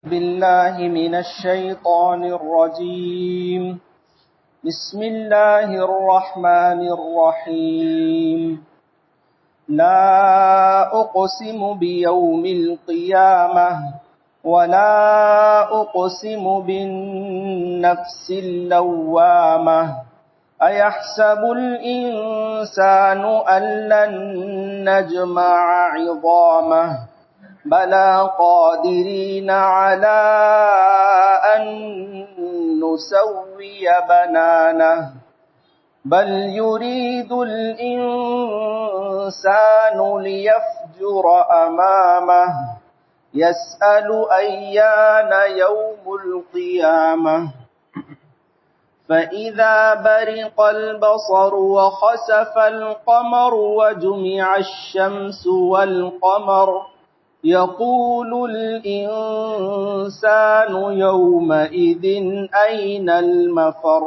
بالله من الشيطان الرجيم. بسم الله الرحمن الرحيم. لا أقسم بيوم القيامة ولا أقسم بالنفس اللوامة أيحسب الإنسان أن لن نجمع عظامه بلى قادرين على أن نسوي بنانه بل يريد الإنسان ليفجر أمامه يسأل أيان يوم القيامة فإذا برق البصر وخسف القمر وجمع الشمس والقمر يقول الإنسان يومئذ أين المفر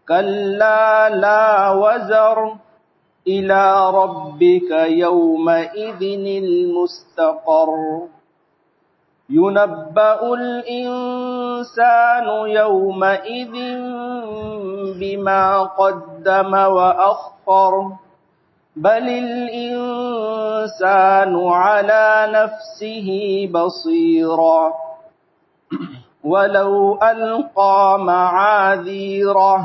كلا لا وزر إلى ربك يومئذ المستقر ينبأ الإنسان يومئذ بما قدم وأخر بل الإنسان على نفسه بصيرا ولو ألقى معاذيره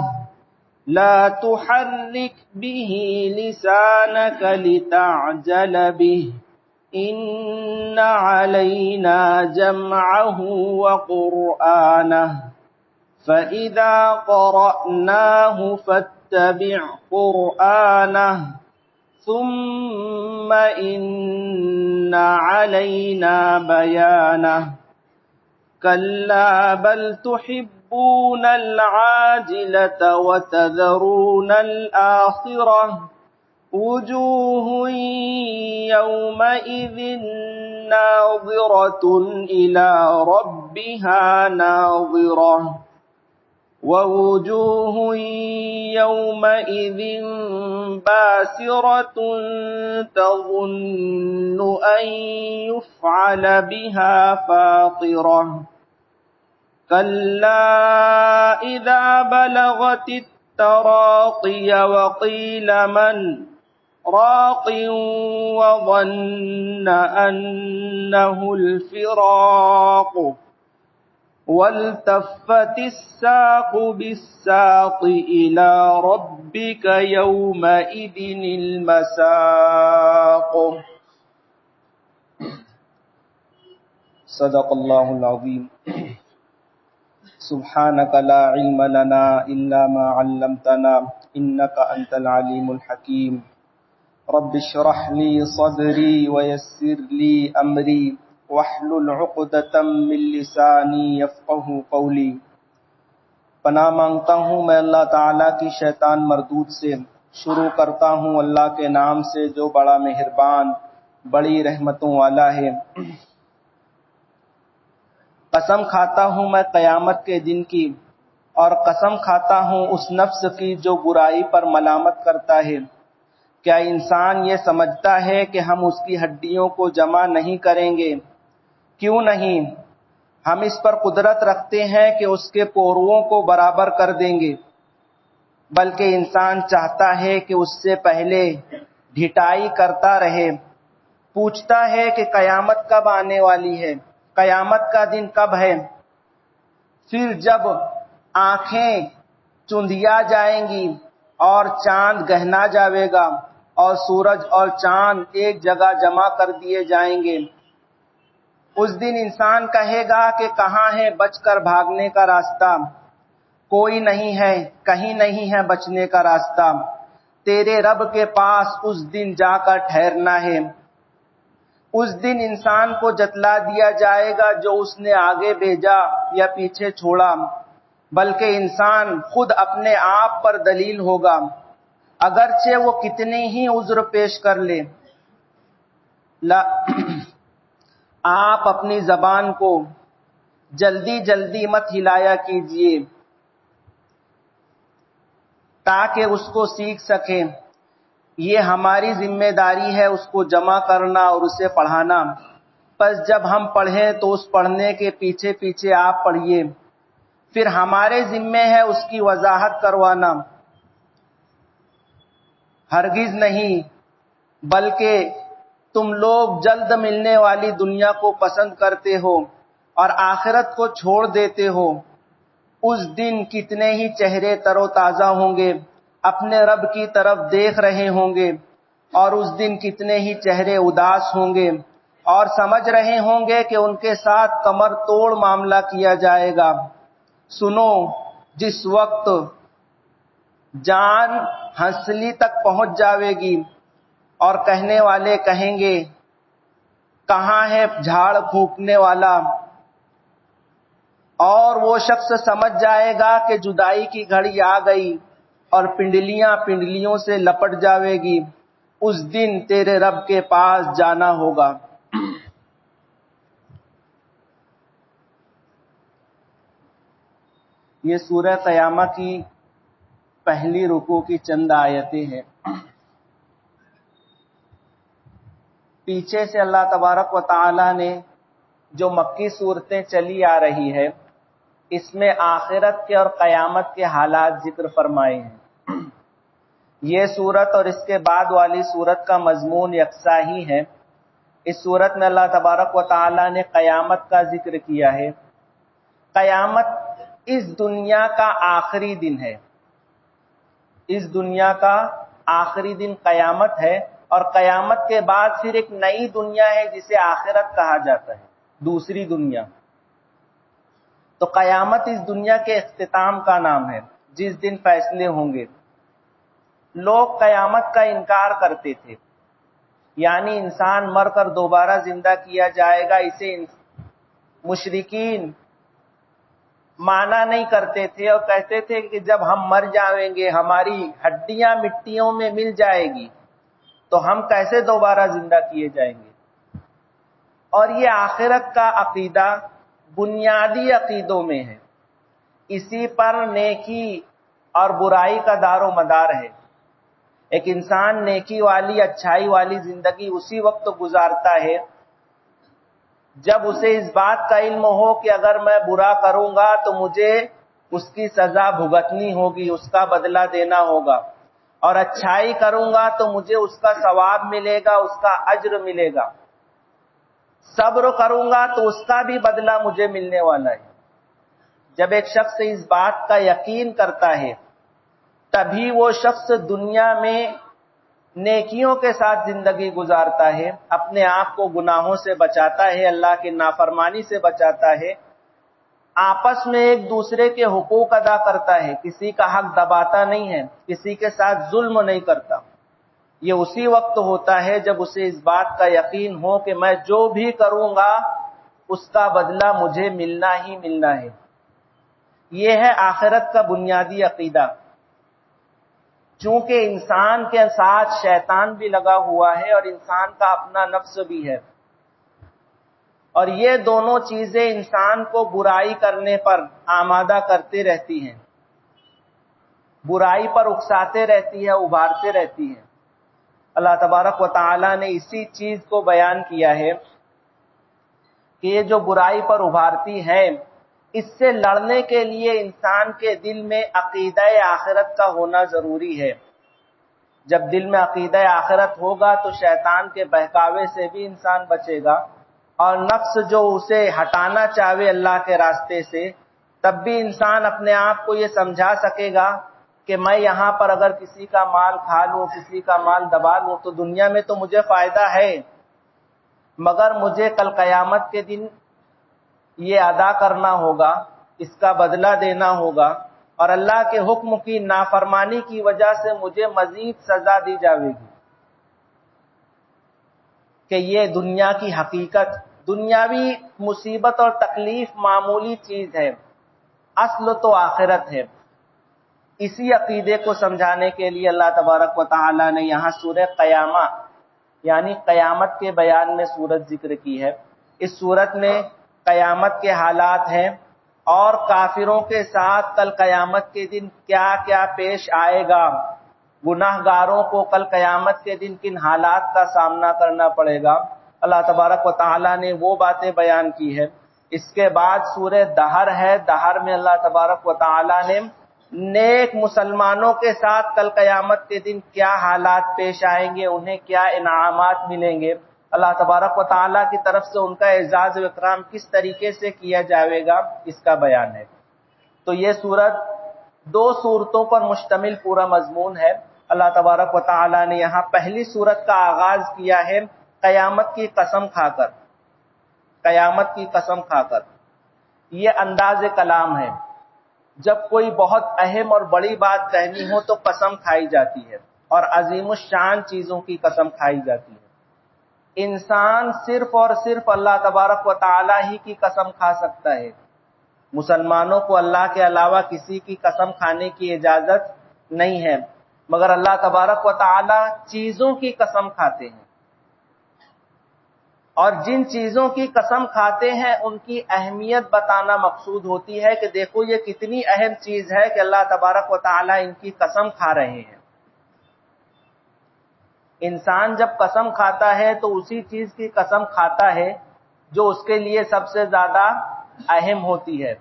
لا تحرك به لسانك لتعجل به إن علينا جمعه وقرآنه فإذا قرأناه فاتبع قرآنه ثم إن علينا بيانه كلا بل تحبون العاجلة وتذرون الآخرة وجوه يومئذ ناظرة إلى ربها ناظرة ووجوه يومئذ باسرة تظن أن يفعل بها فاقرة كلا إذا بلغت التراقي وقيل من راق وظن أنه الفراق والتفت الساق بالساق إلى ربك يومئذ المساق. صدق الله العظيم. سبحانك لا علم لنا إلا ما علمتنا إنك أنت العليم الحكيم. رب اشرح لي صدري ويسر لي أمري واحلل عقدۃ من لسانی یفقہوا قولی. پناہ مانگتا ہوں میں اللہ تعالیٰ کی شیطان مردود سے. شروع کرتا ہوں اللہ کے نام سے جو بڑا مہربان بڑی رحمتوں والا ہے. قسم کھاتا ہوں میں قیامت کے دن کی اور قسم کھاتا ہوں اس نفس کی جو برائی پر ملامت کرتا ہے. کیا انسان یہ سمجھتا ہے کہ ہم اس کی ہڈیوں کو جمع نہیں کریں گے؟ کیوں نہیں؟ ہم اس پر قدرت رکھتے ہیں کہ اس کے پوروں کو برابر کر دیں گے. بلکہ انسان چاہتا ہے کہ اس سے پہلے ڈھٹائی کرتا رہے. پوچھتا ہے کہ قیامت کب آنے والی ہے، قیامت کا دن کب ہے. پھر جب آنکھیں چندیا جائیں گی اور چاند گہنا جاوے گا اور سورج اور چاند ایک جگہ جمع کر دیے جائیں گے، اس دن انسان کہے گا کہ کہاں ہے بچ کر بھاگنے کا راستہ؟ کوئی نہیں ہے، کہیں نہیں ہے بچنے کا راستہ. تیرے رب کے پاس اس دن جا کر ٹھہرنا ہے. اس دن انسان کو جتلا دیا جائے گا جو اس نے آگے بھیجا یا پیچھے چھوڑا، بلکہ انسان خود اپنے آپ پر دلیل ہوگا اگرچہ وہ کتنی ہی عذر پیش کر لے. آپ اپنی زبان کو جلدی جلدی مت ہلایا کیجیے تاکہ اس کو سیکھ سکیں. یہ ہماری ذمہ داری ہے اس کو جمع کرنا اور اسے پڑھانا. بس جب ہم پڑھیں تو اس پڑھنے کے پیچھے پیچھے آپ پڑھیے، پھر ہمارے ذمے ہے اس کی وضاحت کروانا، ہرگز نہیں، بلکہ تم لوگ جلد ملنے والی دنیا کو پسند کرتے ہو اور آخرت کو چھوڑ دیتے ہو۔ اس دن کتنے ہی چہرے تر و تازہ ہوں گے، اپنے رب کی طرف دیکھ رہے ہوں گے، اور اس دن کتنے ہی چہرے اداس ہوں گے اور سمجھ رہے ہوں گے کہ ان کے ساتھ کمر توڑ معاملہ کیا جائے گا۔ سنو، جس وقت جان ہنسلی تک پہنچ جاوے گی اور کہنے والے کہیں گے کہاں ہے جھاڑ پھونکنے والا، اور وہ شخص سمجھ جائے گا کہ جدائی کی گھڑی آ گئی اور پنڈلیاں پنڈلیوں سے لپٹ جاوے گی، اس دن تیرے رب کے پاس جانا ہوگا۔ یہ سورہ قیامہ کی پہلی رکوع کی چند آیتیں ہیں۔ پیچھے سے اللہ تبارک و تعالی نے جو مکی صورتیں چلی آ رہی ہے، اس میں آخرت کے اور قیامت کے حالات ذکر فرمائے ہیں۔ یہ صورت اور اس کے بعد والی صورت کا مضمون یکساں ہی ہے۔ اس صورت میں اللہ تبارک و تعالی نے قیامت کا ذکر کیا ہے۔ قیامت اس دنیا کا آخری دن ہے، اس دنیا کا آخری دن قیامت ہے، اور قیامت کے بعد پھر ایک نئی دنیا ہے جسے آخرت کہا جاتا ہے، دوسری دنیا۔ تو قیامت اس دنیا کے اختتام کا نام ہے، جس دن فیصلے ہوں گے۔ لوگ قیامت کا انکار کرتے تھے، یعنی انسان مر کر دوبارہ زندہ کیا جائے گا، اسے مشرکین مانا نہیں کرتے تھے اور کہتے تھے کہ جب ہم مر جائیں گے، ہماری ہڈیاں مٹیوں میں مل جائے گی تو ہم کیسے دوبارہ زندہ کیے جائیں گے۔ اور یہ آخرت کا عقیدہ بنیادی عقیدوں میں ہے، اسی پر نیکی اور برائی کا دار و مدار ہے۔ ایک انسان نیکی والی، اچھائی والی زندگی اسی وقت گزارتا ہے جب اسے اس بات کا علم ہو کہ اگر میں برا کروں گا تو مجھے اس کی سزا بھگتنی ہوگی، اس کا بدلہ دینا ہوگا، اور اچھائی کروں گا تو مجھے اس کا ثواب ملے گا، اس کا اجر ملے گا، صبر کروں گا تو اس کا بھی بدلہ مجھے ملنے والا ہے۔ جب ایک شخص اس بات کا یقین کرتا ہے تبھی وہ شخص دنیا میں نیکیوں کے ساتھ زندگی گزارتا ہے، اپنے آپ کو گناہوں سے بچاتا ہے، اللہ کی نافرمانی سے بچاتا ہے، آپس میں ایک دوسرے کے حقوق ادا کرتا ہے، کسی کا حق دباتا نہیں ہے، کسی کے ساتھ ظلم نہیں کرتا۔ یہ اسی وقت ہوتا ہے جب اسے اس بات کا یقین ہو کہ میں جو بھی کروں گا اس کا بدلہ مجھے ملنا ہی ملنا ہے۔ یہ ہے آخرت کا بنیادی عقیدہ۔ چونکہ انسان کے ساتھ شیطان بھی لگا ہوا ہے اور انسان کا اپنا نفس بھی ہے، اور یہ دونوں چیزیں انسان کو برائی کرنے پر آمادہ کرتے رہتی ہیں، برائی پر اکساتے رہتی ہے، ابھارتے رہتی ہیں۔ اللہ تبارک و تعالی نے اسی چیز کو بیان کیا ہے کہ یہ جو برائی پر ابھارتی ہے، اس سے لڑنے کے لیے انسان کے دل میں عقیدہ آخرت کا ہونا ضروری ہے۔ جب دل میں عقیدہ آخرت ہوگا تو شیطان کے بہکاوے سے بھی انسان بچے گا، اور نفس جو اسے ہٹانا چاہے اللہ کے راستے سے، تب بھی انسان اپنے آپ کو یہ سمجھا سکے گا کہ میں یہاں پر اگر کسی کا مال کھا لوں، کسی کا مال دبا لوں تو دنیا میں تو مجھے فائدہ ہے، مگر مجھے کل قیامت کے دن یہ ادا کرنا ہوگا، اس کا بدلہ دینا ہوگا، اور اللہ کے حکم کی نافرمانی کی وجہ سے مجھے مزید سزا دی جائے گی۔ کہ یہ دنیا کی حقیقت، دنیاوی مصیبت اور تکلیف معمولی چیز ہے، اصل تو آخرت ہے۔ اسی عقیدے کو سمجھانے کے لیے اللہ تبارک و تعالی نے یہاں سورہ قیامہ یعنی قیامت کے بیان میں سورت ذکر کی ہے۔ اس سورت میں قیامت کے حالات ہیں اور کافروں کے ساتھ کل قیامت کے دن کیا کیا پیش آئے گا، گناہ گاروں کو کل قیامت کے دن کن حالات کا سامنا کرنا پڑے گا، اللہ تبارک و تعالیٰ نے وہ باتیں بیان کی ہے۔ اس کے بعد سورہ دہر ہے، دہر میں اللہ تبارک و تعالیٰ نے نیک مسلمانوں کے ساتھ کل قیامت کے دن کیا حالات پیش آئیں گے، انہیں کیا انعامات ملیں گے، اللہ تبارک و تعالیٰ کی طرف سے ان کا اعزاز و اکرام کس طریقے سے کیا جائے گا، اس کا بیان ہے۔ تو یہ سورت 2 سورتوں پر مشتمل پورا مضمون ہے۔ اللہ تبارک و تعالیٰ نے یہاں پہلی سورت کا آغاز کیا ہے قیامت کی قسم کھا کر، قیامت کی قسم کھا کر۔ یہ انداز کلام ہے، جب کوئی بہت اہم اور بڑی بات کہنی ہو تو قسم کھائی جاتی ہے، اور عظیم الشان چیزوں کی قسم کھائی جاتی ہے۔ انسان صرف اور صرف اللہ تبارک و تعالیٰ ہی کی قسم کھا سکتا ہے، مسلمانوں کو اللہ کے علاوہ کسی کی قسم کھانے کی اجازت نہیں ہے، مگر اللہ تبارک و تعالیٰ چیزوں کی قسم کھاتے ہیں، اور جن چیزوں کی قسم کھاتے ہیں ان کی اہمیت بتانا مقصود ہوتی ہے کہ دیکھو یہ کتنی اہم چیز ہے کہ اللہ تبارک و تعالیٰ ان کی قسم کھا رہے ہیں۔ انسان جب قسم کھاتا ہے تو اسی چیز کی قسم کھاتا ہے جو اس کے لیے سب سے زیادہ اہم ہوتی ہے،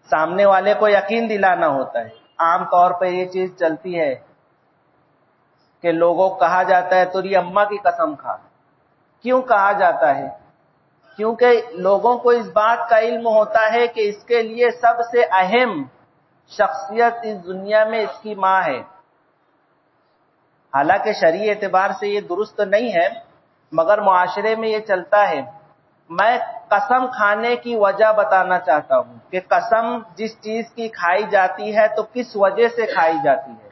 سامنے والے کو یقین دلانا ہوتا ہے۔ عام طور پہ یہ چیز چلتی ہے کہ لوگوں کو کہا جاتا ہے تیری اماں کی قسم کھا۔ کیوں کہا جاتا ہے؟ کیونکہ لوگوں کو اس بات کا علم ہوتا ہے کہ اس کے لیے سب سے اہم شخصیت اس دنیا میں اس کی ماں ہے۔ حالانکہ شرعی اعتبار سے یہ درست نہیں ہے، مگر معاشرے میں یہ چلتا ہے۔ میں قسم کھانے کی وجہ بتانا چاہتا ہوں کہ قسم جس چیز کی کھائی جاتی ہے تو کس وجہ سے کھائی جاتی ہے،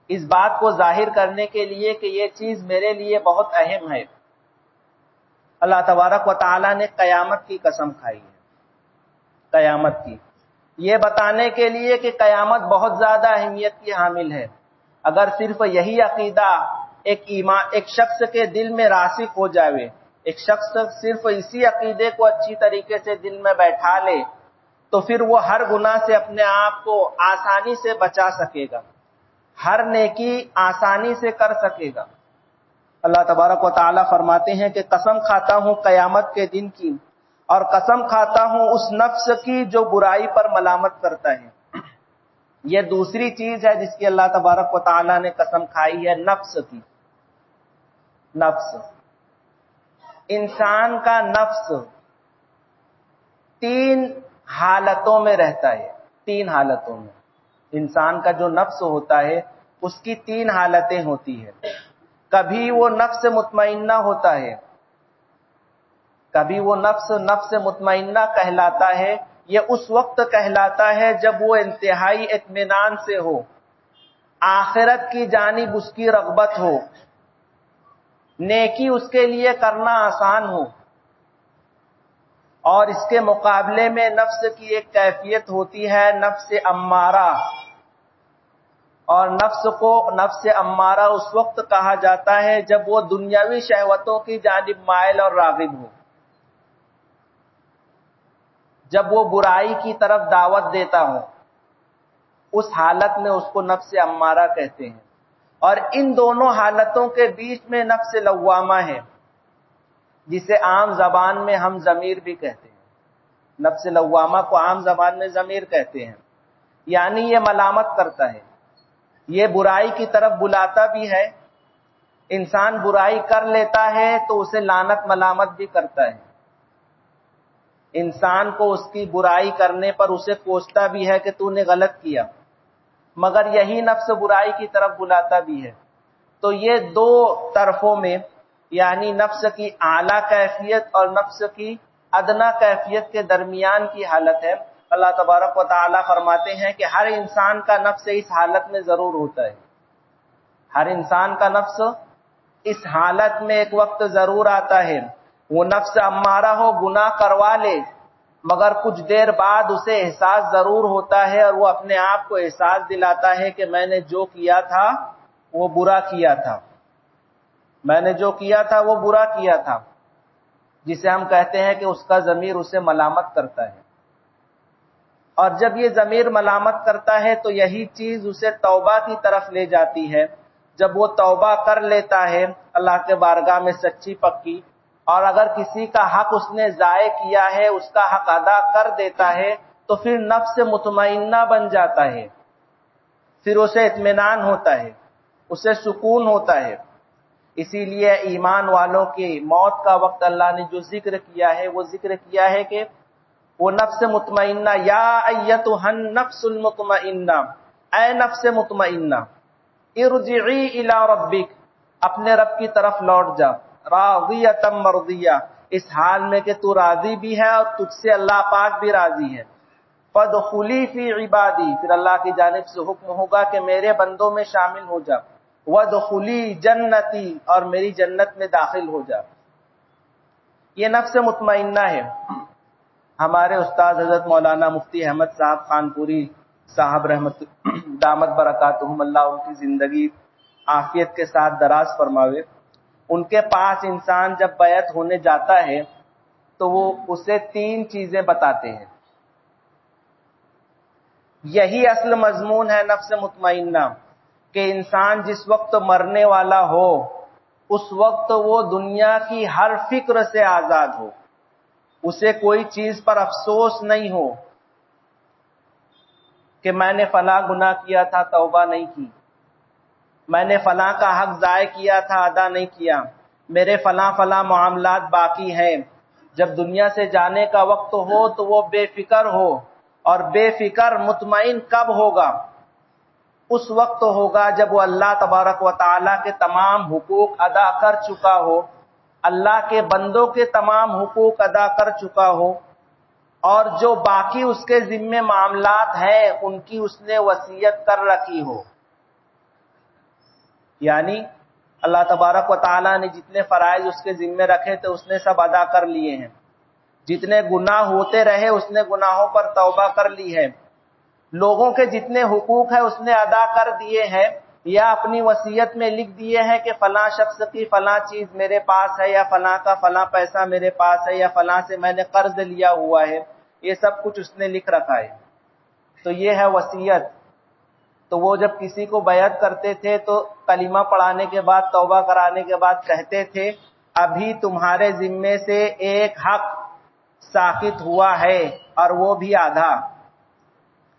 اس بات کو ظاہر کرنے کے لیے کہ یہ چیز میرے لیے بہت اہم ہے۔ اللہ تبارک و تعالیٰ نے قیامت کی قسم کھائی ہے، قیامت کی، یہ بتانے کے لیے کہ قیامت بہت زیادہ اہمیت کی حامل ہے۔ اگر صرف یہی عقیدہ ایک شخص کے دل میں راسخ ہو جائے، ایک شخص صرف اسی عقیدے کو اچھی طریقے سے دل میں بیٹھا لے تو پھر وہ ہر گناہ سے اپنے آپ کو آسانی سے بچا سکے گا، ہر نیکی آسانی سے کر سکے گا۔ اللہ تبارک و تعالیٰ فرماتے ہیں کہ قسم کھاتا ہوں قیامت کے دن کی، اور قسم کھاتا ہوں اس نفس کی جو برائی پر ملامت کرتا ہے۔ یہ دوسری چیز ہے جس کی اللہ تبارک و تعالیٰ نے قسم کھائی ہے، نفس کی۔ نفس، انسان کا نفس 3 حالتوں میں رہتا ہے، 3 حالتوں میں۔ انسان کا جو نفس ہوتا ہے اس کی 3 حالتیں ہوتی ہیں۔ کبھی وہ نفس مطمئنہ ہوتا ہے، کبھی وہ نفس مطمئنہ کہلاتا ہے۔ یہ اس وقت کہلاتا ہے جب وہ انتہائی اطمینان سے ہو، آخرت کی جانب اس کی رغبت ہو، نیکی اس کے لیے کرنا آسان ہو۔ اور اس کے مقابلے میں نفس کی ایک کیفیت ہوتی ہے نفس امارہ، اور نفس امارہ اس وقت کہا جاتا ہے جب وہ دنیاوی شہوتوں کی جانب مائل اور راغب ہو، جب وہ برائی کی طرف دعوت دیتا ہو، اس حالت میں اس کو نفس امارہ کہتے ہیں۔ اور ان دونوں حالتوں کے بیچ میں نفس لوامہ ہے، جسے عام زبان میں ہم ضمیر بھی کہتے ہیں۔ نفس لوامہ کو عام زبان میں ضمیر کہتے ہیں، یعنی یہ ملامت کرتا ہے، یہ برائی کی طرف بلاتا بھی ہے۔ انسان برائی کر لیتا ہے تو اسے لعنت ملامت بھی کرتا ہے، انسان کو اس کی برائی کرنے پر اسے کوستا بھی ہے کہ تو نے غلط کیا، مگر یہی نفس برائی کی طرف بلاتا بھی ہے۔ تو یہ 2 طرفوں میں، یعنی نفس کی اعلیٰ کیفیت اور نفس کی ادنا کیفیت کے درمیان کی حالت ہے۔ اللہ تبارک و تعالیٰ فرماتے ہیں کہ ہر انسان کا نفس اس حالت میں ضرور ہوتا ہے، ہر انسان کا نفس اس حالت میں ایک وقت ضرور آتا ہے۔ وہ نفس امارہ ہو، گناہ کروا لے، مگر کچھ دیر بعد اسے احساس ضرور ہوتا ہے، اور وہ اپنے آپ کو احساس دلاتا ہے کہ میں نے جو کیا تھا وہ برا کیا تھا، میں نے جو کیا تھا وہ برا کیا تھا، جسے ہم کہتے ہیں کہ اس کا ضمیر اسے ملامت کرتا ہے۔ اور جب یہ ضمیر ملامت کرتا ہے تو یہی چیز اسے توبہ کی طرف لے جاتی ہے، جب وہ توبہ کر لیتا ہے اللہ کے بارگاہ میں سچی پکی، اور اگر کسی کا حق اس نے ضائع کیا ہے اس کا حق ادا کر دیتا ہے تو پھر نفس مطمئنہ بن جاتا ہے، پھر اسے اطمینان ہوتا ہے، اسے سکون ہوتا ہے۔ اسی لیے ایمان والوں کی موت کا وقت اللہ نے جو ذکر کیا ہے وہ ذکر کیا ہے کہ وہ نفس مطمئنہ، یا ایتھا النفس المطمئنہ، اے نفس مطمئنہ، ارجعی الی ربک، اپنے رب کی طرف لوٹ جا، راضیۃ مرضیہ، اس حال میں کہ تو راضی بھی ہے اور تجھ سے اللہ پاک بھی راضی ہے، فادخلی فی عبادی، پھر اللہ کی جانب سے حکم ہوگا کہ میرے بندوں میں شامل ہو جا، وادخلی جنتی، اور میری جنت میں داخل ہو جا۔ یہ نفس مطمئنہ ہے۔ ہمارے استاد حضرت مولانا مفتی احمد صاحب خانپوری صاحب رحمت دامت برکاتہم اللہ ان کی زندگی عافیت کے ساتھ دراز فرماوے، ان کے پاس انسان جب بیعت ہونے جاتا ہے تو وہ اسے 3 چیزیں بتاتے ہیں۔ یہی اصل مضمون ہے نفس مطمئنہ، کہ انسان جس وقت مرنے والا ہو اس وقت وہ دنیا کی ہر فکر سے آزاد ہو، اسے کوئی چیز پر افسوس نہیں ہو کہ میں نے فلاں گناہ کیا تھا توبہ نہیں کی، میں نے فلاں کا حق ضائع کیا تھا ادا نہیں کیا، میرے فلاں معاملات باقی ہیں۔ جب دنیا سے جانے کا وقت ہو تو وہ بے فکر ہو، اور بے فکر مطمئن کب ہوگا؟ اس وقت ہوگا جب وہ اللہ تبارک و تعالیٰ کے تمام حقوق ادا کر چکا ہو، اللہ کے بندوں کے تمام حقوق ادا کر چکا ہو، اور جو باقی اس کے ذمے معاملات ہیں ان کی اس نے وصیت کر رکھی ہو۔ یعنی اللہ تبارک و تعالیٰ نے جتنے فرائض اس کے ذمے رکھے تھے اس نے سب ادا کر لیے ہیں، جتنے گناہ ہوتے رہے اس نے گناہوں پر توبہ کر لی ہے، لوگوں کے جتنے حقوق ہیں اس نے ادا کر دیے ہیں، یا اپنی وصیت میں لکھ دیے ہیں کہ فلاں شخص کی فلاں چیز میرے پاس ہے، یا فلاں کا فلاں پیسہ میرے پاس ہے، یا فلاں سے میں نے قرض لیا ہوا ہے، یہ سب کچھ اس نے لکھ رکھا ہے۔ تو یہ ہے وصیت۔ تو وہ جب کسی کو بیعت کرتے تھے تو کلمہ پڑھانے کے بعد توبہ کرانے کے بعد کہتے تھے ابھی تمہارے ذمے سے ایک حق ساقط ہوا ہے اور وہ بھی آدھا،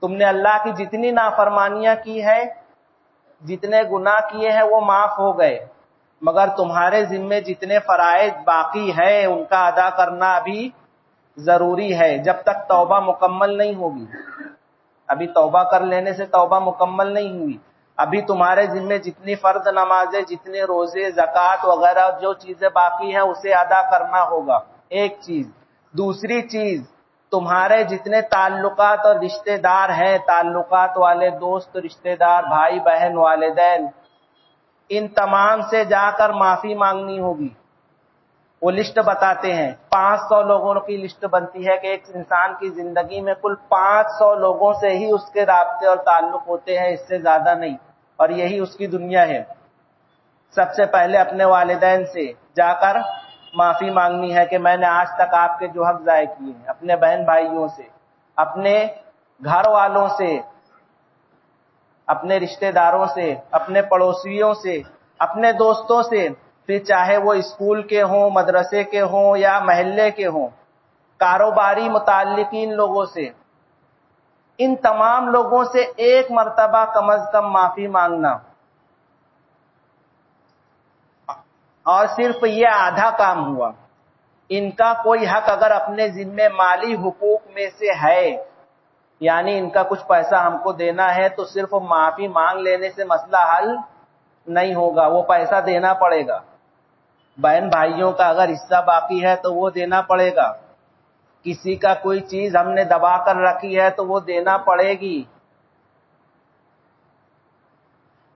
تم نے اللہ کی جتنی نافرمانیاں کی ہے، جتنے گناہ کیے ہیں وہ معاف ہو گئے، مگر تمہارے ذمے جتنے فرائض باقی ہیں ان کا ادا کرنا ابھی ضروری ہے، جب تک توبہ مکمل نہیں ہوگی۔ ابھی توبہ کر لینے سے توبہ مکمل نہیں ہوئی، ابھی تمہارے ذمے جتنی فرض نمازیں، جتنے روزے، زکوٰۃ وغیرہ جو چیزیں باقی ہیں اسے ادا کرنا ہوگا، ایک چیز۔ دوسری چیز، تمہارے جتنے تعلقات اور رشتہ دار ہیں، تعلقات والے دوست، رشتہ دار، بھائی بہن، والدین، ان تمام سے جا کر معافی مانگنی ہوگی۔ وہ لسٹ بتاتے ہیں، 500 لوگوں کی لسٹ بنتی ہے کہ ایک انسان کی زندگی میں کل 500 لوگوں سے ہی اس کے رابطے اور تعلق ہوتے ہیں، اس سے زیادہ نہیں، اور یہی اس کی دنیا ہے۔ سب سے پہلے اپنے والدین سے جا کر معافی مانگنی ہے کہ میں نے آج تک آپ کے جو حق ضائع کیے ہیں، اپنے بہن بھائیوں سے، اپنے گھر والوں سے، اپنے رشتہ داروں سے، اپنے پڑوسیوں سے، اپنے دوستوں سے، پھر چاہے وہ اسکول کے ہوں، مدرسے کے ہوں یا محلے کے ہوں، کاروباری متعلقین لوگوں سے، ان تمام لوگوں سے ایک مرتبہ کم از کم معافی مانگنا۔ اور صرف یہ آدھا کام ہوا۔ ان کا کوئی حق اگر اپنے ذمے مالی حقوق میں سے ہے، یعنی ان کا کچھ پیسہ ہم کو دینا ہے، تو صرف معافی مانگ لینے سے مسئلہ حل نہیں ہوگا، وہ پیسہ دینا پڑے گا۔ بہن بھائیوں کا اگر حصہ باقی ہے تو وہ دینا پڑے گا، کسی کا کوئی چیز ہم نے دبا کر رکھی ہے تو وہ دینا پڑے گی۔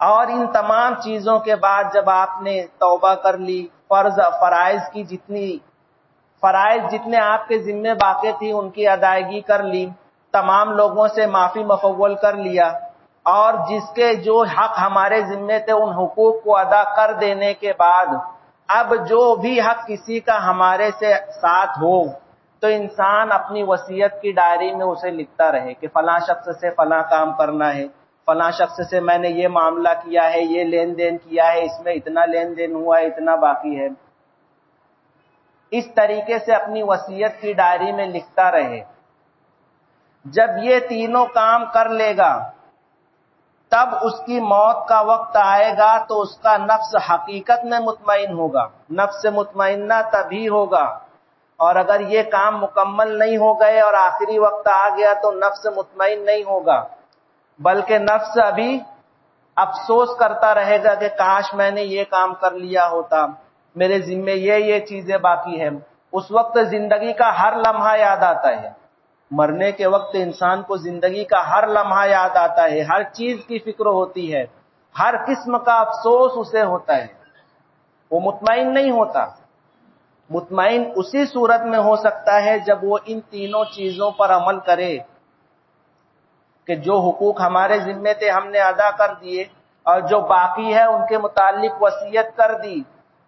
اور ان تمام چیزوں کے بعد جب آپ نے توبہ کر لی، فرائض جتنے آپ کے ذمے باقی تھی ان کی ادائیگی کر لی، تمام لوگوں سے معافی مفول کر لیا، اور جس کے جو حق ہمارے ذمے تھے ان حقوق کو ادا کر دینے کے بعد اب جو بھی حق کسی کا ہمارے سے ساتھ ہو تو انسان اپنی وصیت کی ڈائری میں اسے لکھتا رہے کہ فلاں شخص سے فلاں کام کرنا ہے، فلاں شخص سے میں نے یہ معاملہ کیا ہے، یہ لین دین کیا ہے، اس میں اتنا لین دین ہوا ہے، اتنا باقی ہے۔ اس طریقے سے اپنی وصیت کی ڈائری میں لکھتا رہے۔ جب یہ تینوں کام کر لے گا تب اس کی موت کا وقت آئے گا تو اس کا نفس حقیقت میں مطمئن ہوگا۔ نفس مطمئنہ تبھی ہوگا، اور اگر یہ کام مکمل نہیں ہو گئے اور آخری وقت آ گیا تو نفس مطمئن نہیں ہوگا، بلکہ نفس ابھی افسوس کرتا رہے گا کہ کاش میں نے یہ کام کر لیا ہوتا، میرے ذمے یہ چیزیں باقی ہیں۔ اس وقت زندگی کا ہر لمحہ یاد آتا ہے۔ مرنے کے وقت انسان کو زندگی کا ہر لمحہ یاد آتا ہے، ہر چیز کی فکر ہوتی ہے، ہر قسم کا افسوس اسے ہوتا ہے، وہ مطمئن نہیں ہوتا۔ مطمئن اسی صورت میں ہو سکتا ہے جب وہ ان تینوں چیزوں پر عمل کرے کہ جو حقوق ہمارے ذمے تھے ہم نے ادا کر دیے، اور جو باقی ہے ان کے متعلق وصیت کر دی،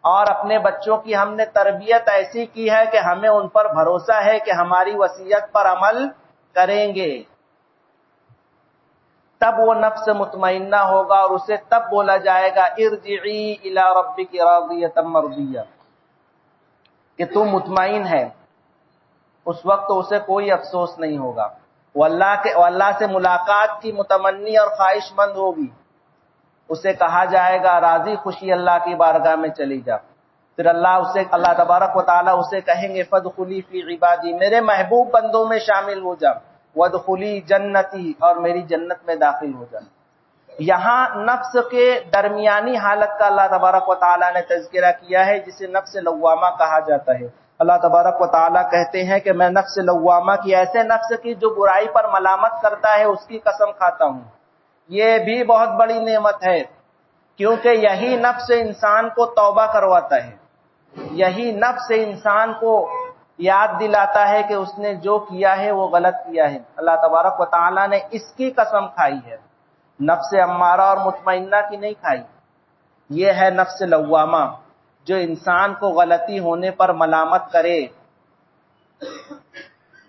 اور اپنے بچوں کی ہم نے تربیت ایسی کی ہے کہ ہمیں ان پر بھروسہ ہے کہ ہماری وصیت پر عمل کریں گے، تب وہ نفس مطمئنہ ہوگا، اور اسے تب بولا جائے گا ارجعی الی ربک راضیۃ مرضیہ، کہ تو مطمئن ہے۔ اس وقت اسے کوئی افسوس نہیں ہوگا، وہ اللہ سے ملاقات کی متمنی اور خواہش مند ہوگی۔ اسے کہا جائے گا راضی خوشی اللہ کی بارگاہ میں چلی جا، پھر اللہ تبارک و تعالیٰ اسے کہیں گے فادخلی فی عبادی، میرے محبوب بندوں میں شامل ہو جا، وادخلی جنتی، اور میری جنت میں داخل ہو جا۔ یہاں نفس کے درمیانی حالت کا اللہ تبارک و تعالیٰ نے تذکرہ کیا ہے، جسے نفس لوامہ کہا جاتا ہے۔ اللہ تبارک و تعالیٰ کہتے ہیں کہ میں نفس لوامہ کی، ایسے نفس کی جو برائی پر ملامت کرتا ہے، اس کی قسم کھاتا ہوں۔ یہ بھی بہت بڑی نعمت ہے، کیونکہ یہی نفس انسان کو توبہ کرواتا ہے، یہی نفس انسان کو یاد دلاتا ہے کہ اس نے جو کیا ہے وہ غلط کیا ہے۔ اللہ تبارک و تعالیٰ نے اس کی قسم کھائی ہے، نفس امارہ اور مطمئنہ کی نہیں کھائی۔ یہ ہے نفس لوامہ، جو انسان کو غلطی ہونے پر ملامت کرے،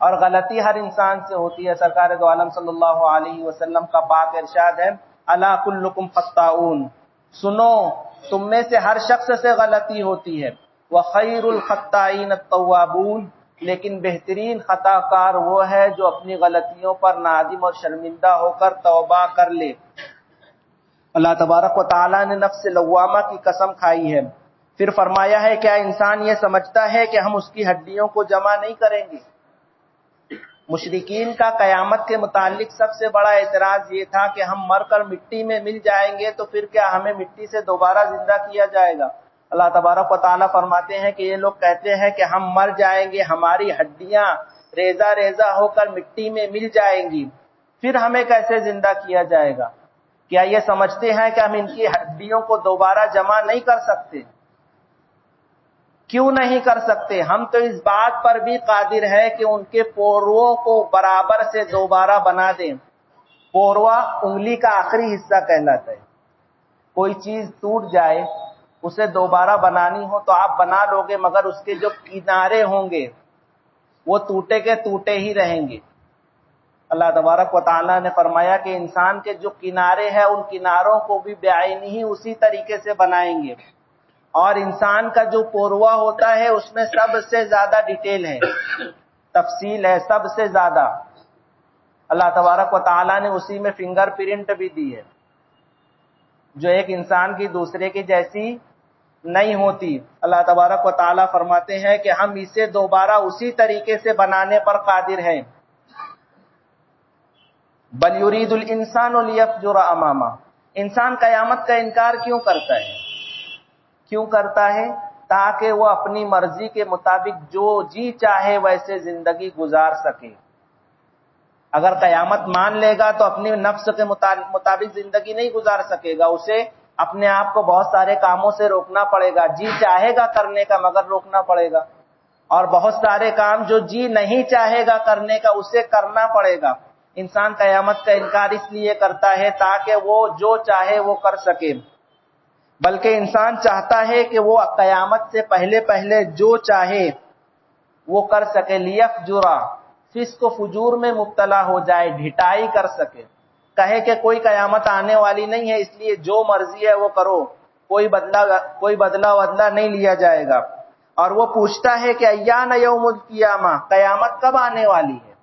اور غلطی ہر انسان سے ہوتی ہے۔ سرکار دو عالم صلی اللہ علیہ وسلم کا پاک ارشاد ہے الا کلکم خطاؤن، سنو تم میں سے ہر شخص سے غلطی ہوتی ہے، وخیر الخطائین التوابون، لیکن بہترین خطا کار وہ ہے جو اپنی غلطیوں پر نادم اور شرمندہ ہو کر توبہ کر لے۔ اللہ تبارک و تعالیٰ نے نفس لوامہ کی قسم کھائی ہے، پھر فرمایا ہے کیا انسان یہ سمجھتا ہے کہ ہم اس کی ہڈیوں کو جمع نہیں کریں گے؟ مشرکین کا قیامت کے متعلق سب سے بڑا اعتراض یہ تھا کہ ہم مر کر مٹی میں مل جائیں گے تو پھر کیا ہمیں مٹی سے دوبارہ زندہ کیا جائے گا؟ اللہ تبارک و تعالیٰ فرماتے ہیں کہ یہ لوگ کہتے ہیں کہ ہم مر جائیں گے، ہماری ہڈیاں ریزہ ریزہ ہو کر مٹی میں مل جائیں گی، پھر ہمیں کیسے زندہ کیا جائے گا؟ کیا یہ سمجھتے ہیں کہ ہم ان کی ہڈیوں کو دوبارہ جمع نہیں کر سکتے؟ کیوں نہیں کر سکتے؟ ہم تو اس بات پر بھی قادر ہے کہ ان کے پوروں کو برابر سے دوبارہ بنا دیں۔ پوروا انگلی کا آخری حصہ کہلاتا ہے۔ کوئی چیز ٹوٹ جائے، اسے دوبارہ بنانی ہو تو آپ بنا لو گے، مگر اس کے جو کنارے ہوں گے وہ ٹوٹے کے ٹوٹے ہی رہیں گے۔ اللہ تبارک و تعالیٰ نے فرمایا کہ انسان کے جو کنارے ہیں ان کناروں کو بھی بعینی ہی اسی طریقے سے بنائیں گے، اور انسان کا جو پوروا ہوتا ہے اس میں سب سے زیادہ ڈیٹیل ہے، تفصیل ہے سب سے زیادہ۔ اللہ تبارک و تعالیٰ نے اسی میں فنگر پرنٹ بھی دی ہے، جو ایک انسان کی دوسرے کی جیسی نہیں ہوتی۔ اللہ تبارک و تعالیٰ فرماتے ہیں کہ ہم اسے دوبارہ اسی طریقے سے بنانے پر قادر ہیں۔ بل یرید الانسان لیفجر امامہ، انسان قیامت کا انکار کیوں کرتا ہے؟ کیوں کرتا ہے؟ تاکہ وہ اپنی مرضی کے مطابق جو جی چاہے ویسے زندگی گزار سکے۔ اگر قیامت مان لے گا تو اپنی نفس کے مطابق زندگی نہیں گزار سکے گا، اسے اپنے آپ کو بہت سارے کاموں سے روکنا پڑے گا، جی چاہے گا کرنے کا مگر روکنا پڑے گا، اور بہت سارے کام جو جی نہیں چاہے گا کرنے کا اسے کرنا پڑے گا۔ انسان قیامت کا انکار اس لیے کرتا ہے تاکہ وہ جو چاہے وہ کر سکے، بلکہ انسان چاہتا ہے کہ وہ قیامت سے پہلے پہلے جو چاہے وہ کر سکے، لیفجرا، فسق و فجور میں مبتلا ہو جائے، ڈھٹائی کر سکے۔ کہے کہ کوئی قیامت آنے والی نہیں ہے، اس لیے جو مرضی ہے وہ کرو، کوئی بدلہ نہیں لیا جائے گا۔ اور وہ پوچھتا ہے کہ ایان یوم القیامہ، قیامت کب آنے والی ہے؟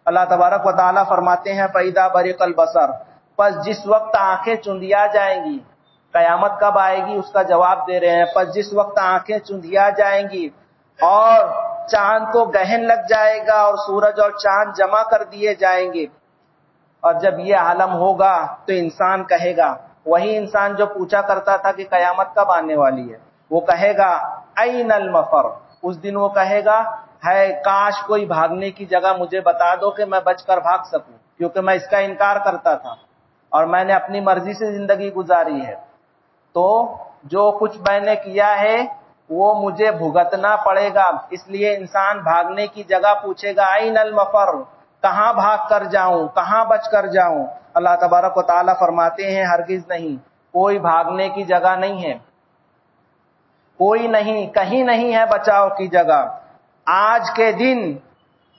اللہ تبارک و تعالیٰ فرماتے ہیں فَإِذَا بَرِقَ الْبَصَرُ، پس جس وقت آنکھیں چندیا جائیں گی۔ قیامت کب آئے گی اس کا جواب دے رہے ہیں، پس جس وقت آنکھیں چندیا جائیں گی اور چاند کو گہن لگ جائے گا اور سورج اور چاند جمع کر دیے جائیں گے، اور جب یہ عالم ہوگا تو انسان کہے گا، وہی انسان جو پوچھا کرتا تھا کہ قیامت کب آنے والی ہے، وہ کہے گا این المفر، اس دن وہ کہے گا ہے کاش کوئی بھاگنے کی جگہ مجھے بتا دو کہ میں بچ کر بھاگ سکوں، کیونکہ میں اس کا انکار کرتا تھا اور میں نے اپنی مرضی سے زندگی گزاری ہے، تو جو کچھ میں نے کیا ہے وہ مجھے بھگتنا پڑے گا، اس لیے انسان بھاگنے کی جگہ پوچھے گا این المفر، کہاں بھاگ کر جاؤں، کہاں بچ کر جاؤں؟ اللہ تبارک و تعالیٰ فرماتے ہیں ہرگز نہیں، کوئی بھاگنے کی جگہ نہیں ہے، کوئی نہیں، کہیں نہیں ہے بچاؤ کی جگہ۔ آج کے دن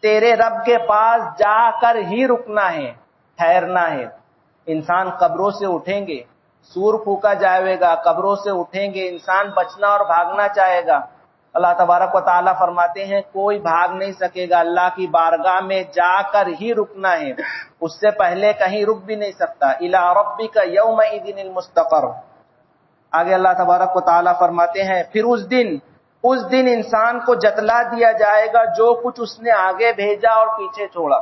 تیرے رب کے پاس جا کر ہی رکنا ہے، ٹھہرنا ہے۔ انسان قبروں سے اٹھیں گے، سور پھونکا جائے گا، قبروں سے اٹھیں گے، انسان بچنا اور بھاگنا چاہے گا۔ اللہ تبارک و تعالیٰ فرماتے ہیں کوئی بھاگ نہیں سکے گا، اللہ کی بارگاہ میں جا کر ہی رکنا ہے، اس سے پہلے کہیں رک بھی نہیں سکتا۔ الی ربک یومئذ المستقر۔ آگے اللہ تبارک و تعالیٰ فرماتے ہیں پھر اس دن انسان کو جتلا دیا جائے گا جو کچھ اس نے آگے بھیجا اور پیچھے چھوڑا۔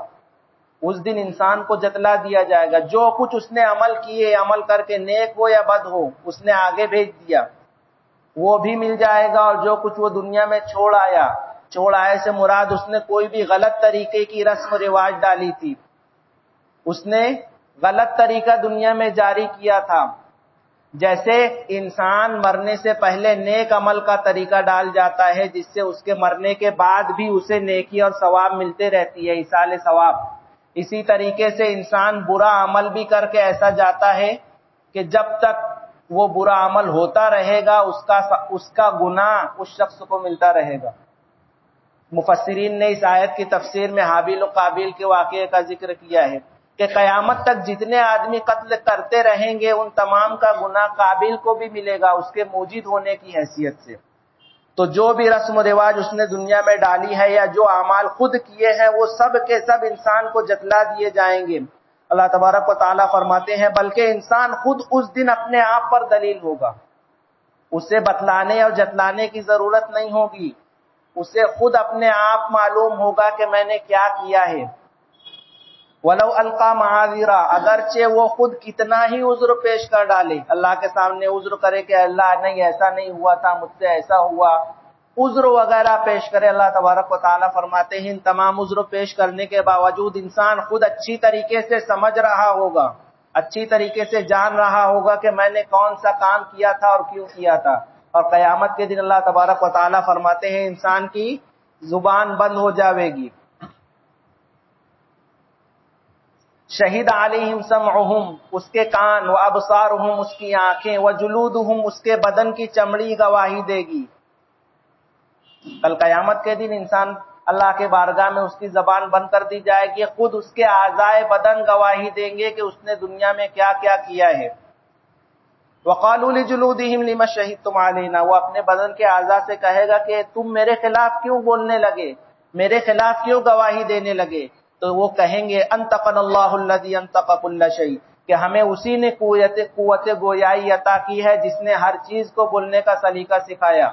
اس دن انسان کو جتلا دیا جائے گا، جو کچھ اس نے عمل کیے، عمل کر کے نیک ہو یا بد ہو، اس نے آگے بھیج دیا وہ بھی مل جائے گا، اور جو کچھ وہ دنیا میں چھوڑ آئے سے مراد اس نے کوئی بھی غلط طریقے کی رسم و رواج ڈالی تھی، اس نے غلط طریقہ دنیا میں جاری کیا تھا۔ جیسے انسان مرنے سے پہلے نیک عمل کا طریقہ ڈال جاتا ہے جس سے اس کے مرنے کے بعد بھی اسے نیکی اور ثواب ملتے رہتی ہے، ایصال ثواب، اسی طریقے سے انسان برا عمل بھی کر کے ایسا جاتا ہے کہ جب تک وہ برا عمل ہوتا رہے گا اس کا گناہ اس شخص کو ملتا رہے گا۔ مفسرین نے اس آیت کی تفسیر میں حابیل و قابیل کے واقعے کا ذکر کیا ہے کہ قیامت تک جتنے آدمی قتل کرتے رہیں گے ان تمام کا گناہ قابیل کو بھی ملے گا اس کے موجود ہونے کی حیثیت سے۔ تو جو بھی رسم و رواج اس نے دنیا میں ڈالی ہے یا جو اعمال خود کیے ہیں وہ سب کے سب انسان کو جتلا دیے جائیں گے۔ اللہ تبارک و تعالیٰ فرماتے ہیں بلکہ انسان خود اس دن اپنے آپ پر دلیل ہوگا، اسے بتلانے اور جتلانے کی ضرورت نہیں ہوگی، اسے خود اپنے آپ معلوم ہوگا کہ میں نے کیا کیا ہے۔ وَلَوْ أَلْقَى مَعَاذِرًا، اگرچہ وہ خود کتنا ہی عذر پیش کر ڈالے، اللہ کے سامنے عذر کرے کہ اللہ نہیں ایسا نہیں ہوا تھا، مجھ سے ایسا ہوا، عذر وغیرہ پیش کرے، اللہ تبارک و تعالیٰ فرماتے ہیں ان تمام عذر پیش کرنے کے باوجود انسان خود اچھی طریقے سے سمجھ رہا ہوگا، اچھی طریقے سے جان رہا ہوگا کہ میں نے کون سا کام کیا تھا اور کیوں کیا تھا۔ اور قیامت کے دن اللہ تبارک و تعالیٰ فرماتے ہیں انسان کی زبان بند ہو جاوے گی۔ شہید علیہم سمعہم، اس کے کان، و ابصارہم، اس کی آنکھیں، و جلودہم، اس کے بدن کی چمڑی گواہی دے گی۔ کل قیامت کے دن انسان اللہ کے بارگاہ میں اس کی زبان بند کر دی جائے گی، خود اس کے اعضائے بدن گواہی دیں گے کہ اس نے دنیا میں کیا کیا کیا ہے۔ وقالوا لجلودہم لما شہدتم علینا، وہ اپنے بدن کے اعضاء سے کہے گا کہ تم میرے خلاف کیوں بولنے لگے، میرے خلاف کیوں گواہی دینے لگے؟ تو وہ کہیں گے انطقنا اللہ الذی انطق کل شیء، کہ ہمیں اسی نے قوت گویائی عطا کی ہے جس نے ہر چیز کو بولنے کا سلیقہ سکھایا۔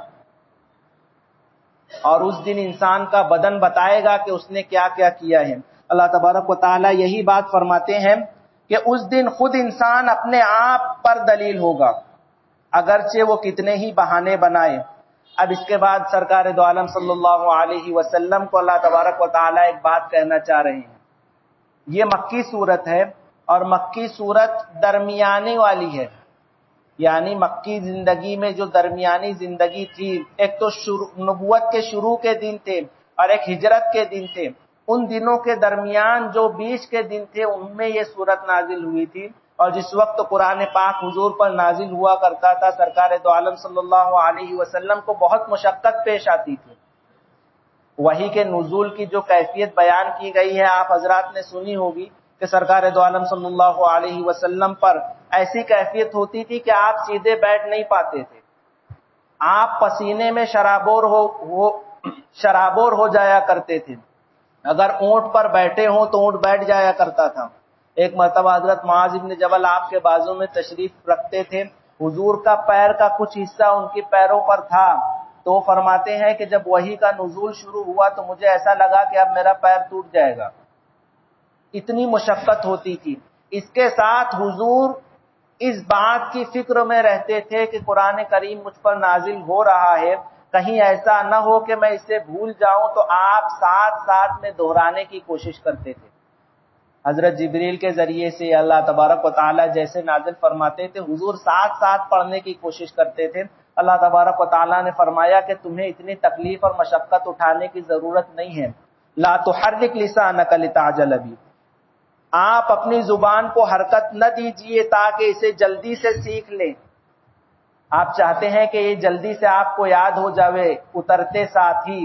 اور اس دن انسان کا بدن بتائے گا کہ اس نے کیا کیا کیا ہے۔ اللہ تبارک و تعالیٰ یہی بات فرماتے ہیں کہ اس دن خود انسان اپنے آپ پر دلیل ہوگا، اگرچہ وہ کتنے ہی بہانے بنائے۔ اب اس کے بعد سرکار دو عالم صلی اللہ علیہ وسلم کو اللہ تبارک و تعالیٰ ایک بات کہنا چاہ رہے ہیں۔ یہ مکی صورت ہے اور مکی صورت درمیانے والی ہے، یعنی مکی زندگی میں جو درمیانی زندگی تھی، ایک تو نبوت کے شروع کے دن تھے اور ایک ہجرت کے دن تھے، ان دنوں کے درمیان جو بیچ کے دن تھے ان میں یہ صورت نازل ہوئی تھی، اور جس وقت قرآن پاک حضور پر نازل ہوا کرتا تھا سرکار دو عالم صلی اللہ علیہ وسلم کو بہت مشقت پیش آتی تھی۔ وحی کے نزول کی جو کیفیت بیان کی گئی ہے آپ حضرات نے سنی ہوگی کہ سرکار دو عالم صلی اللہ علیہ وسلم پر ایسی کیفیت ہوتی تھی کہ آپ سیدھے بیٹھ نہیں پاتے تھے، آپ پسینے میں شرابور ہو جایا کرتے تھے، اگر اونٹ پر بیٹھے ہوں تو اونٹ بیٹھ جایا کرتا تھا۔ ایک مرتبہ حضرت معاذ بن جبل آپ کے بازو میں تشریف رکھتے تھے، حضور کا پیر کا کچھ حصہ ان کے پیروں پر تھا، تو فرماتے ہیں کہ جب وحی کا نزول شروع ہوا تو مجھے ایسا لگا کہ اب میرا پیر ٹوٹ جائے گا، اتنی مشقت ہوتی تھی۔ اس کے ساتھ حضور اس بات کی فکر میں رہتے تھے کہ قرآن کریم مجھ پر نازل ہو رہا ہے، کہیں ایسا نہ ہو کہ میں اسے بھول جاؤں، تو آپ ساتھ ساتھ میں دہرانے کی کوشش کرتے تھے۔ حضرت جبریل کے ذریعے سے اللہ تبارک و تعالیٰ جیسے نازل فرماتے تھے، حضور ساتھ ساتھ پڑھنے کی کوشش کرتے تھے۔ اللہ تبارک و تعالیٰ نے فرمایا کہ تمہیں اتنی تکلیف اور مشقت اٹھانے کی ضرورت نہیں ہے، لا تحرک لسانک لتعجل بہ، آپ اپنی زبان کو حرکت نہ دیجیے تاکہ اسے جلدی سے سیکھ لیں۔ آپ چاہتے ہیں کہ یہ جلدی سے آپ کو یاد ہو جاوے اترتے ساتھ ہی،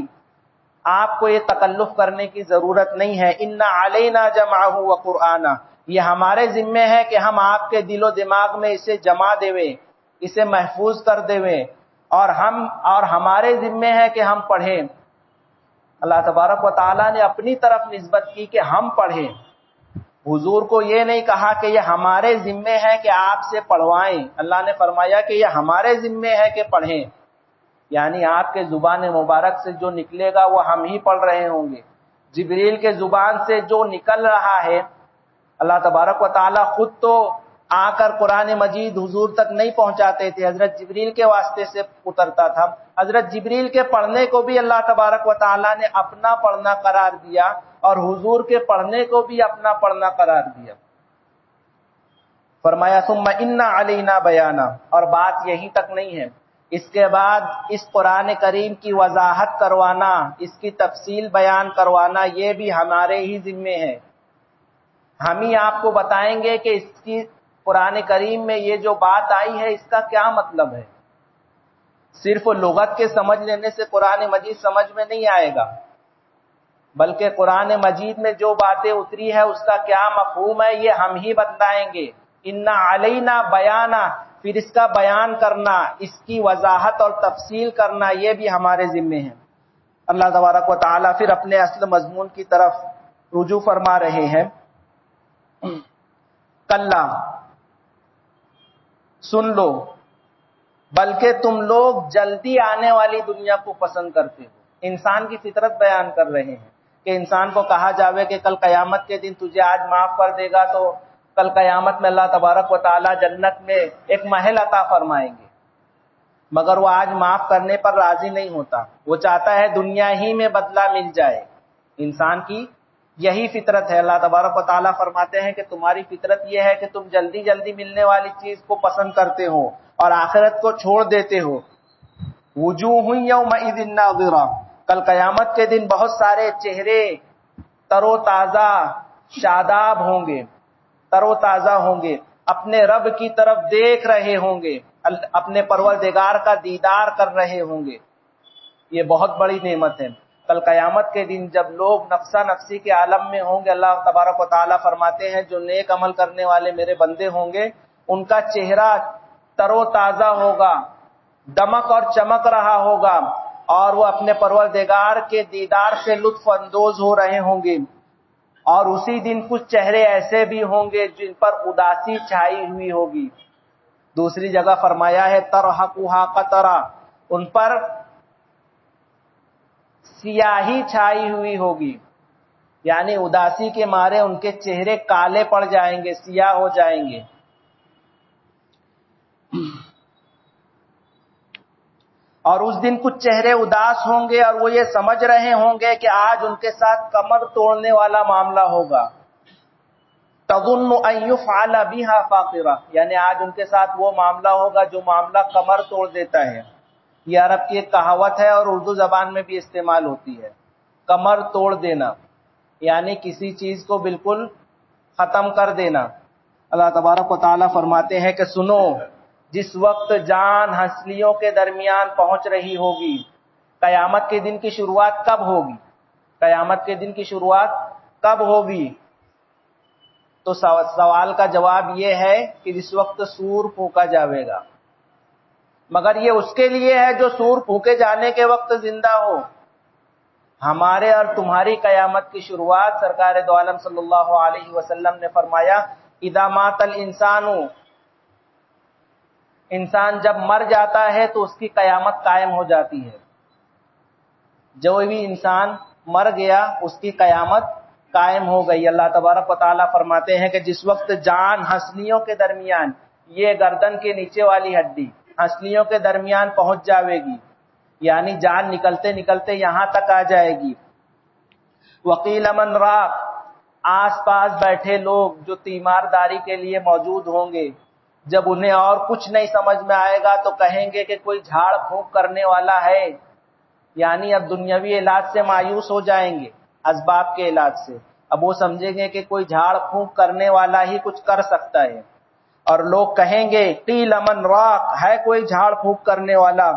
آپ کو یہ تکلف کرنے کی ضرورت نہیں ہے۔ ان علینا جمعہ وقرآنہ، یہ ہمارے ذمے ہے کہ ہم آپ کے دل و دماغ میں اسے جمع دیویں، اسے محفوظ کر دیویں، اور ہمارے ذمے ہے کہ ہم پڑھیں۔ اللہ تبارک و تعالیٰ نے اپنی طرف نسبت کی کہ ہم پڑھیں، حضور کو یہ نہیں کہا کہ یہ ہمارے ذمے ہے کہ آپ سے پڑھوائیں، اللہ نے فرمایا کہ یہ ہمارے ذمے ہے کہ پڑھیں، یعنی آپ کے زبان مبارک سے جو نکلے گا وہ ہم ہی پڑھ رہے ہوں گے۔ جبریل کے زبان سے جو نکل رہا ہے، اللہ تبارک و تعالیٰ خود تو آ کر قرآن مجید حضور تک نہیں پہنچاتے تھے، حضرت جبریل کے واسطے سے اترتا تھا۔ حضرت جبریل کے پڑھنے کو بھی اللہ تبارک و تعالیٰ نے اپنا پڑھنا قرار دیا، اور حضور کے پڑھنے کو بھی اپنا پڑھنا قرار دیا۔ فرمایا ثم ان علینا بیانا، اور بات یہی تک نہیں ہے، اس کے بعد اس قرآن کریم کی وضاحت کروانا، اس کی تفصیل بیان کروانا، یہ بھی ہمارے ہی ذمے ہے۔ ہم ہی آپ کو بتائیں گے کہ اس کی قرآن کریم میں یہ جو بات آئی ہے اس کا کیا مطلب ہے۔ صرف لغت کے سمجھ لینے سے قرآن مجید سمجھ میں نہیں آئے گا، بلکہ قرآن مجید میں جو باتیں اتری ہے اس کا کیا مفہوم ہے یہ ہم ہی بتائیں گے۔ ان علینا بیانا، پھر اس کا بیان کرنا، اس کی وضاحت اور تفصیل کرنا، یہ بھی ہمارے ذمے ہے۔ اللہ تبارک و تعالیٰ پھر اپنے اصل مضمون کی طرف رجوع فرما رہے ہیں۔ کلا، سن لو، بلکہ تم لوگ جلدی آنے والی دنیا کو پسند کرتے ہو۔ انسان کی فطرت بیان کر رہے ہیں کہ انسان کو کہا جاوے کہ کل قیامت کے دن تجھے آج معاف کر دے گا تو کل قیامت میں اللہ تبارک و تعالیٰ جنت میں ایک محل عطا فرمائیں گے، مگر وہ آج معاف کرنے پر راضی نہیں ہوتا، وہ چاہتا ہے دنیا ہی میں بدلہ مل جائے۔ انسان کی یہی فطرت ہے۔ اللہ تبارک و تعالیٰ فرماتے ہیں کہ تمہاری فطرت یہ ہے کہ تم جلدی جلدی ملنے والی چیز کو پسند کرتے ہو اور آخرت کو چھوڑ دیتے ہو۔ وجوہ یومئذ ناظرہ، کل قیامت کے دن بہت سارے چہرے تر و تازہ شاداب ہوں گے، تر و تازہ ہوں گے، اپنے رب کی طرف دیکھ رہے ہوں گے، اپنے پروردگار کا دیدار کر رہے ہوں گے۔ یہ بہت بڑی نعمت ہے۔ کل قیامت کے دن جب لوگ نفسا نفسی کے عالم میں ہوں گے، اللہ تبارک و تعالیٰ فرماتے ہیں جو نیک عمل کرنے والے میرے بندے ہوں گے ان کا چہرہ تر و تازہ ہوگا، دمک اور چمک رہا ہوگا، اور وہ اپنے پروردگار کے دیدار سے لطف اندوز ہو رہے ہوں گے۔ اور اسی دن کچھ چہرے ایسے بھی ہوں گے جن پر اداسی چھائی ہوئی ہوگی۔ دوسری جگہ فرمایا ہے ترہقھا قطرہ، ان پر سیاہی چھائی ہوئی ہوگی، یعنی اداسی کے مارے ان کے چہرے کالے پڑ جائیں گے، سیاہ ہو جائیں گے۔ اور اس دن کچھ چہرے اداس ہوں گے اور وہ یہ سمجھ رہے ہوں گے کہ آج ان کے ساتھ کمر توڑنے والا معاملہ ہوگا۔ تظن ان یفعل بها فاقرہ، یعنی آج ان کے ساتھ وہ معاملہ ہوگا جو معاملہ کمر توڑ دیتا ہے۔ یہ عرب کی ایک کہاوت ہے اور اردو زبان میں بھی استعمال ہوتی ہے، کمر توڑ دینا، یعنی کسی چیز کو بالکل ختم کر دینا۔ اللہ تبارک و تعالیٰ فرماتے ہیں کہ سنو، جس وقت جان ہنسلیوں کے درمیان پہنچ رہی ہوگی، قیامت کے دن کی شروعات کب ہوگی؟ قیامت کے دن کی شروعات کب ہوگی؟ تو سوال کا جواب یہ ہے کہ جس وقت سور پھونکا جاوے گا، مگر یہ اس کے لیے ہے جو سور پھونکے جانے کے وقت زندہ ہو۔ ہمارے اور تمہاری قیامت کی شروعات سرکار دو عالم صلی اللہ علیہ وسلم نے فرمایا، اذا مات الانسان، انسان جب مر جاتا ہے تو اس کی قیامت قائم ہو جاتی ہے۔ جو بھی انسان مر گیا اس کی قیامت قائم ہو گئی۔ اللہ تبارک و تعالیٰ فرماتے ہیں کہ جس وقت جان ہنسلیوں کے درمیان، یہ گردن کے نیچے والی ہڈی ہنسلیوں کے درمیان پہنچ جاوے گی، یعنی جان نکلتے نکلتے یہاں تک آ جائے گی۔ وقیل من راق، آس پاس بیٹھے لوگ جو تیمارداری کے لیے موجود ہوں گے، جب انہیں اور کچھ نہیں سمجھ میں آئے گا تو کہیں گے کہ کوئی جھاڑ پھونک کرنے والا ہے، یعنی اب دنیاوی علاج سے مایوس ہو جائیں گے، اسباب کے علاج سے۔ اب وہ سمجھیں گے کہ کوئی جھاڑ پھونک کرنے والا ہی کچھ کر سکتا ہے، اور لوگ کہیں گے قیل من راق، ہے کوئی جھاڑ پھونک کرنے والا۔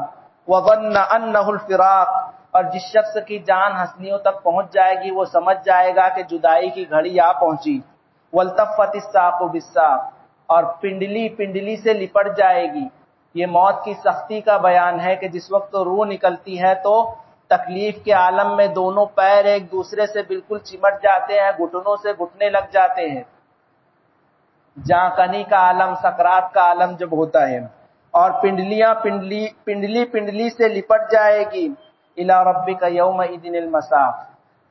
وظن انہ الفراق، اور جس شخص کی جان ہنسلیوں تک پہنچ جائے گی وہ سمجھ جائے گا کہ جدائی کی گھڑی آ پہنچی۔ والتفت الساق بالساق، اور پنڈلی پنڈلی سے لپٹ جائے گی۔ یہ موت کی سختی کا بیان ہے کہ جس وقت روح نکلتی ہے تو تکلیف کے عالم میں دونوں پیر ایک دوسرے سے بالکل چمٹ جاتے ہیں، گھٹنوں سے گھٹنے لگ جاتے ہیں۔ جاں کنی کا عالم، سکرات کا عالم جب ہوتا ہے، اور پنڈلی پنڈلی سے لپٹ جائے گی۔ الی ربک یومئذ المساق،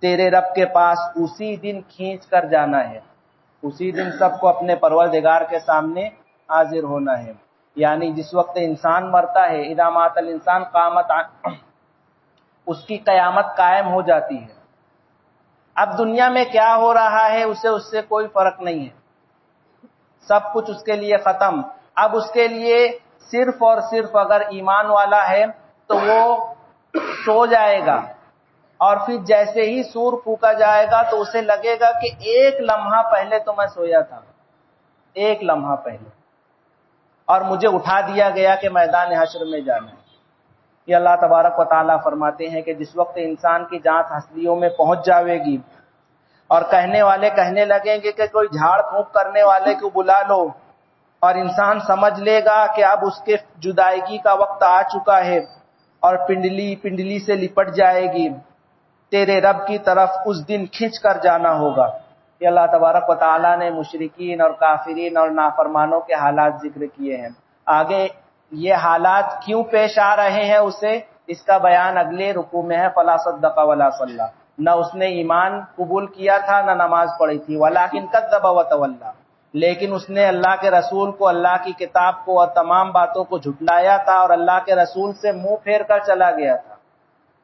تیرے رب کے پاس اسی دن کھینچ کر جانا ہے، اسی دن سب کو اپنے پروردگار کے سامنے حاضر ہونا ہے۔ یعنی جس وقت انسان مرتا ہے، اذا مات الانسان قامت اس کی قیامت قائم ہو جاتی ہے۔ اب دنیا میں کیا ہو رہا ہے اس سے کوئی فرق نہیں ہے، سب کچھ اس کے لیے ختم۔ اب اس کے لیے صرف اور صرف اگر ایمان والا ہے تو وہ سو جائے گا، اور پھر جیسے ہی سور پھونکا جائے گا تو اسے لگے گا کہ ایک لمحہ پہلے تو میں سویا تھا، ایک لمحہ پہلے، اور مجھے اٹھا دیا گیا کہ میدان حشر میں جانا ہے۔ یہ اللہ تبارک و تعالیٰ فرماتے ہیں کہ جس وقت انسان کی جان ہنسلیوں میں پہنچ جاوے گی اور کہنے والے کہنے لگیں گے کہ کوئی جھاڑ پھونک کرنے والے کو بلا لو، اور انسان سمجھ لے گا کہ اب اس کے جدائیگی کا وقت آ چکا ہے، اور پنڈلی پنڈلی سے لپٹ جائے گی، تیرے رب کی طرف اس دن کھنچ کر جانا ہوگا۔ یہ اللہ تبارک و تعالیٰ نے مشرکین اور کافرین اور نافرمانوں کے حالات ذکر کیے ہیں۔ آگے یہ حالات کیوں پیش آ رہے ہیں اسے، اس کا بیان اگلے رکوع میں ہے۔ فلا صدق ولا صلی، نہ اس نے ایمان قبول کیا تھا نہ نماز پڑھی تھی، ولکن کذب وتولی، لیکن اس نے اللہ کے رسول کو، اللہ کی کتاب کو اور تمام باتوں کو جھٹلایا تھا اور اللہ کے رسول سے منہ پھیر کر چلا گیا تھا۔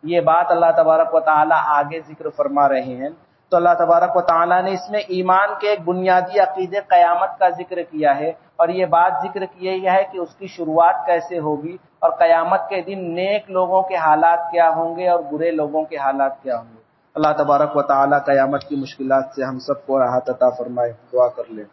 یہ بات اللہ تبارک و تعالیٰ آگے ذکر فرما رہے ہیں۔ تو اللہ تبارک و تعالیٰ نے اس میں ایمان کے ایک بنیادی عقیدے قیامت کا ذکر کیا ہے، اور یہ بات ذکر کی ہے کہ اس کی شروعات کیسے ہوگی، اور قیامت کے دن نیک لوگوں کے حالات کیا ہوں گے اور برے لوگوں کے حالات کیا ہوں گے۔ اللہ تبارک و تعالیٰ قیامت کی مشکلات سے ہم سب کو راحت عطا فرمائے۔ دعا کر لیں۔